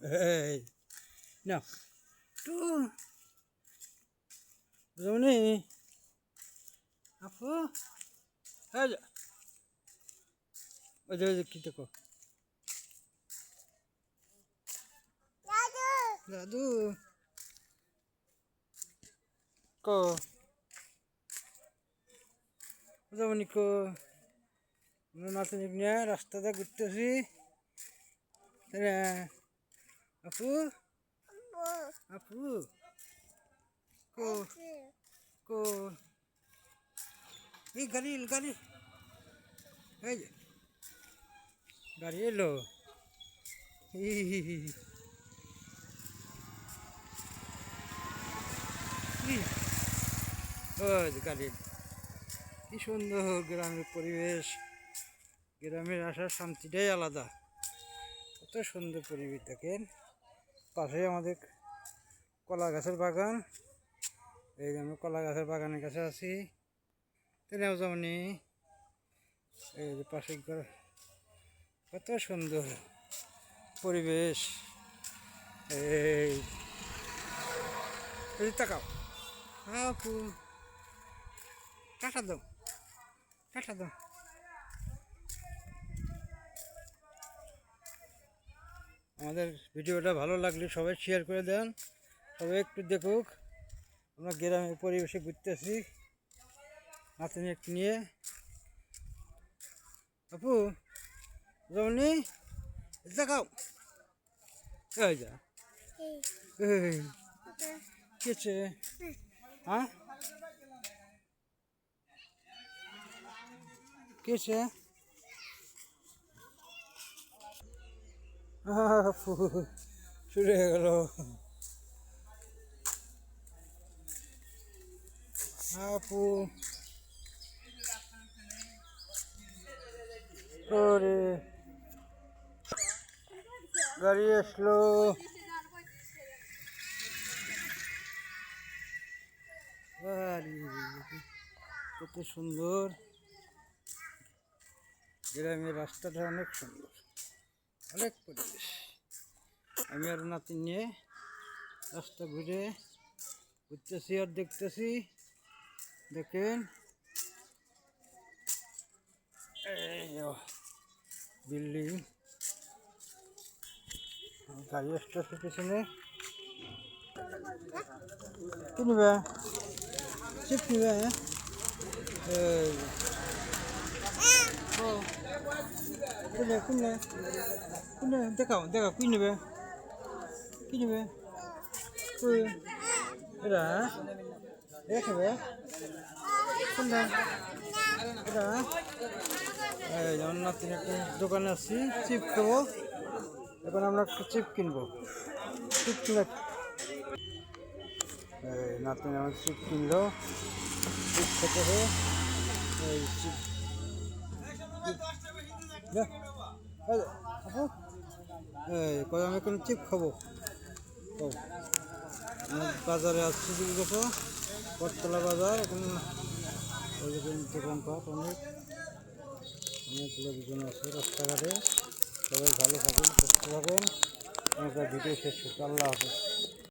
এই না টু রমণী আপু হ্যাঁ ওই যে কি দেখো দাদু কো রমণী কো নাতনি নিয়ে রাস্তাতে ঘুরতেছি আপু আপু কো কো এই গাড়ি গাড়ি এই যে গাড়ি এলো ওই যে গাড়ি কি সুন্দর গ্রামের পরিবেশ গ্রামের আসার শান্তিটাই আলাদা কত সুন্দর পরিবেশ দেখেন পাশে আমাদের কলা গাছের বাগান এই যে আমরা কলা গাছের বাগানের কাছে আছি তেনেও যেমনি এই যে পাশে কত সুন্দর পরিবেশ এই তাকাও আপু টাটা দাও টাটা দাও আমাদের ভিডিওটা ভালো লাগলে সবাই শেয়ার করে দেন সবাই একটু দেখুক আমরা গ্রামের পরিবেশে ঘুরতেছি নাতনি একটু নিয়ে আপু রমণী দেখাও এই যা এই কেছে হ্যাঁ কেছে আপু শুরু হয়ে গেল আপু ওরে গাড়ি আসলো গাড়ি কত সুন্দর গ্রামের রাস্তাটা অনেক সুন্দর অনেক পরিবেশ আমি আর নাতি নিয়ে রাস্তা ঘুরতেছি আর দেখতেছি দেখেন বিল্ডিং গাড়ি আসতেছে পিছনে কি নিবে চিপ নিবে কোনে দেখাও দেখাও কি নেবে এটা দেখাবে কোনটা এটা যেমন নাতিন একটা দোকানে আসছি চিপ খাবো এখন আমরা একটা চিপ কিনবো চিপ কিনে নাতিন আমার চিপ কিনলো চিপ খেতে হবে এই চিপ আপু এই আমি এখন চিপ খাবো বাজারে আসছি দিকে বটতলা বাজার এখন দোকানপাট অনেক লোকজন আছে রাস্তাঘাটে সবাই ভালো থাকুন সুস্থ থাকুন ভিডিও শেষ করতে আল্লাহ হাফেজ।